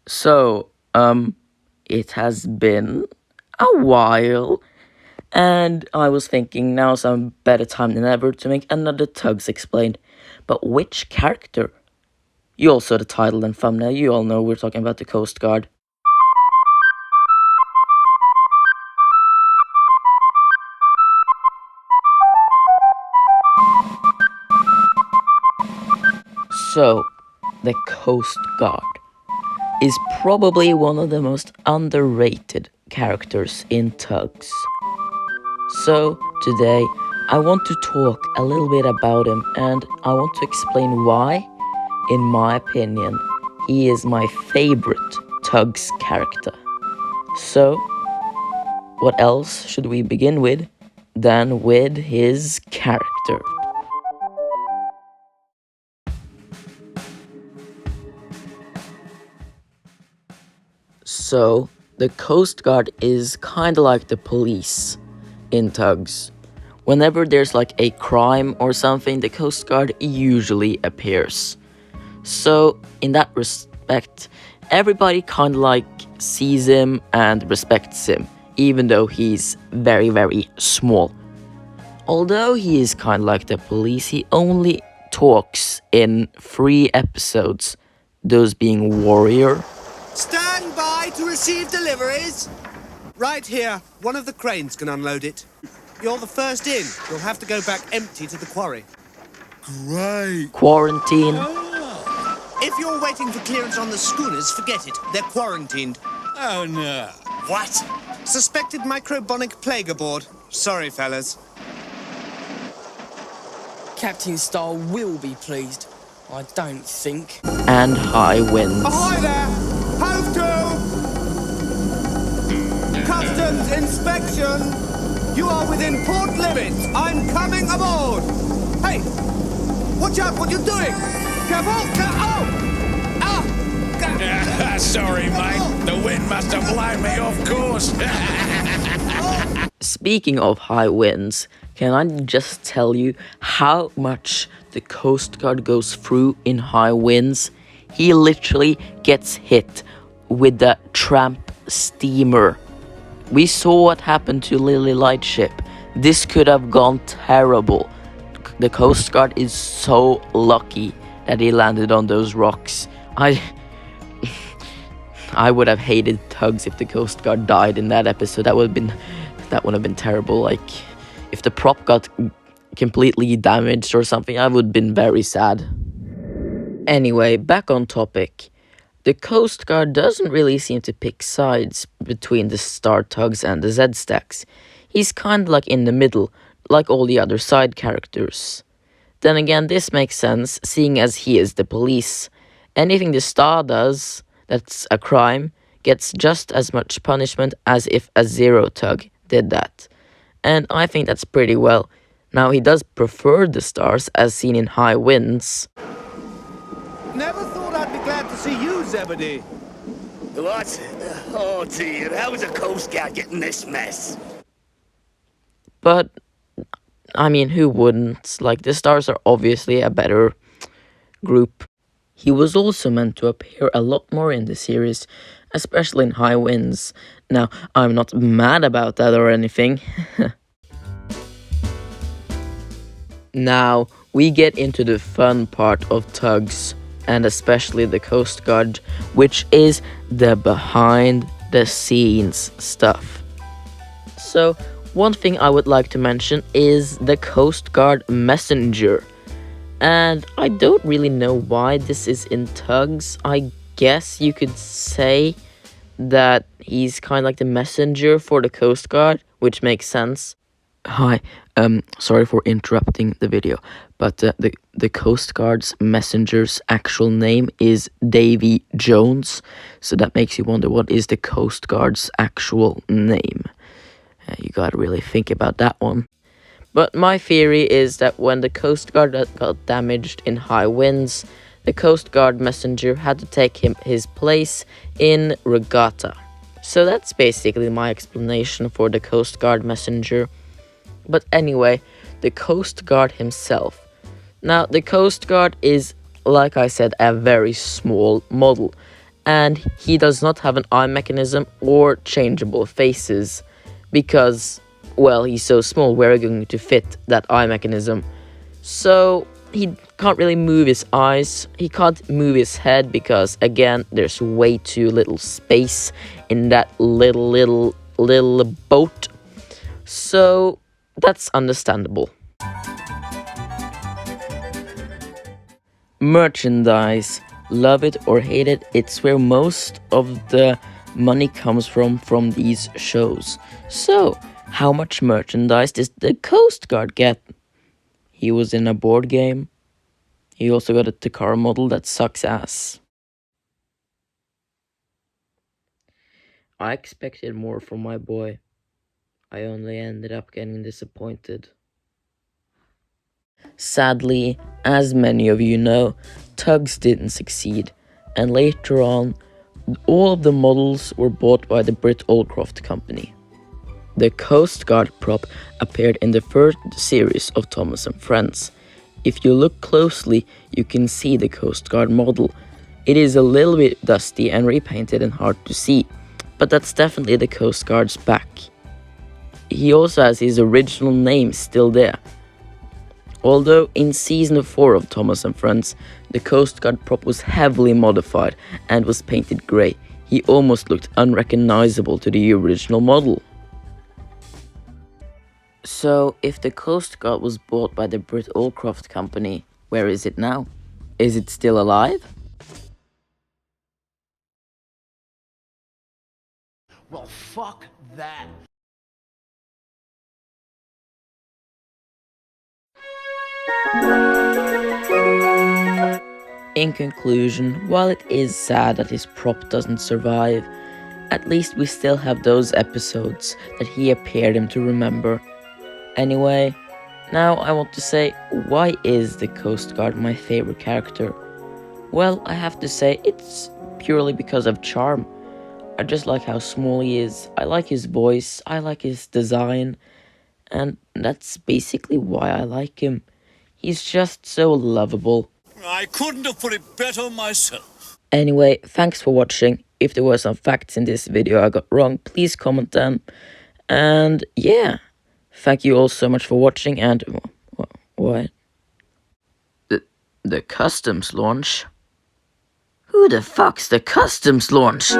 So, it has been a while, and I was thinking now's a better time than ever to make another Tugs Explained. But which character? You all saw the title and thumbnail, you all know we're talking about the Coast Guard. So, the Coast Guard is probably one of the most underrated characters in Tugs. So, today I want to talk a little bit about him and I want to explain why, in my opinion, he is my favorite Tugs character. So, what else should we begin with than with his character? So, the Coast Guard is kinda like the police in Tugs. Whenever there's like a crime or something, the Coast Guard usually appears. So, in that respect, everybody kinda like sees him and respects him, even though he's very, very small. Although he is kinda like the police, he only talks in 3 episodes, those being Warrior, Stand by to receive deliveries. Right here, one of the cranes can unload it. You're the first in. You'll have to go back empty to the quarry. Great. Quarantine, If you're waiting for clearance on the schooners, forget it. They're quarantined. Oh no. What? Suspected microbonic plague aboard. Sorry, fellas. Captain Star will be pleased. I don't think. and High Winds. Ahoy there! Hove to! Customs inspection! You are within port limits. I'm coming aboard! Hey! Watch out what you're doing! Careful! Oh! Ah! Sorry, mate. The wind must have blown me off course. Speaking of high winds, can I just tell you how much the Coast Guard goes through in high winds? He literally gets hit with the tramp steamer. We saw what happened to Lily Lightship. This could have gone terrible. The Coast Guard is so lucky that he landed on those rocks. I would have hated Tugs if the Coast Guard died in that episode. That would have been terrible. Like, if the prop got completely damaged or something, I would have been very sad. Anyway, back on topic. The Coast Guard doesn't really seem to pick sides between the Star Tugs and the Z Stacks. He's kind of like in the middle, like all the other side characters. Then again, this makes sense, seeing as he is the police. Anything the Star does that's a crime gets just as much punishment as if a Zero Tug did that. And I think that's pretty well. Now, he does prefer the Stars, as seen in High Winds. Never thought I'd be glad to see you, Zebedee. What? Oh dear, how is a Coast Guard getting this mess? But, I mean, who wouldn't? Like, the Stars are obviously a better group. He was also meant to appear a lot more in the series, especially in High Winds. Now, I'm not mad about that or anything. Now, we get into the fun part of Tugs, and especially the Coast Guard, which is the behind-the-scenes stuff. So, one thing I would like to mention is the Coast Guard Messenger. And I don't really know why this is in Tugs. I guess you could say that he's kind of like the messenger for the Coast Guard, which makes sense. Hi, sorry for interrupting the video, but the Coast Guard's messenger's actual name is Davy Jones, so that makes you wonder what is the Coast Guard's actual name. You gotta really think about that one. But my theory is that when the Coast Guard got damaged in High Winds, the Coast Guard messenger had to take his place in Regatta. So that's basically my explanation for the Coast Guard messenger. But anyway, the Coast Guard himself. Now, the Coast Guard is, like I said, a very small model. And he does not have an eye mechanism or changeable faces because, well, he's so small, where are you going to fit that eye mechanism? So he can't really move his eyes, he can't move his head because, again, there's way too little space in that little boat. So that's understandable. Merchandise. Love it or hate it, it's where most of the money comes from these shows. So, how much merchandise does the Coast Guard get? He was in a board game. He also got a Takara model that sucks ass. I expected more from my boy. I only ended up getting disappointed. Sadly, as many of you know, Tugs didn't succeed, and later on, all of the models were bought by the Brit Oldcroft company. The Coast Guard prop appeared in the first series of Thomas and Friends. If you look closely, you can see the Coast Guard model. It is a little bit dusty and repainted and hard to see, but that's definitely the Coast Guard's back. He also has his original name still there. Although in season 4 of Thomas and Friends, the Coast Guard prop was heavily modified and was painted grey, he almost looked unrecognizable to the original model. So, if the Coast Guard was bought by the Brit Oldcroft company, where is it now? Is it still alive? Well, fuck that. In conclusion, while it is sad that his prop doesn't survive, at least we still have those episodes that he appeared in to remember. Anyway, now I want to say, why is the Coast Guard my favorite character? Well, I have to say, it's purely because of charm. I just like how small he is, I like his voice, I like his design, and that's basically why I like him. He's just so lovable. I couldn't have put it better myself. Anyway, thanks for watching. If there were some facts in this video I got wrong, please comment them. And yeah, thank you all so much for watching, and what? The customs launch? Who the fuck's the customs launch?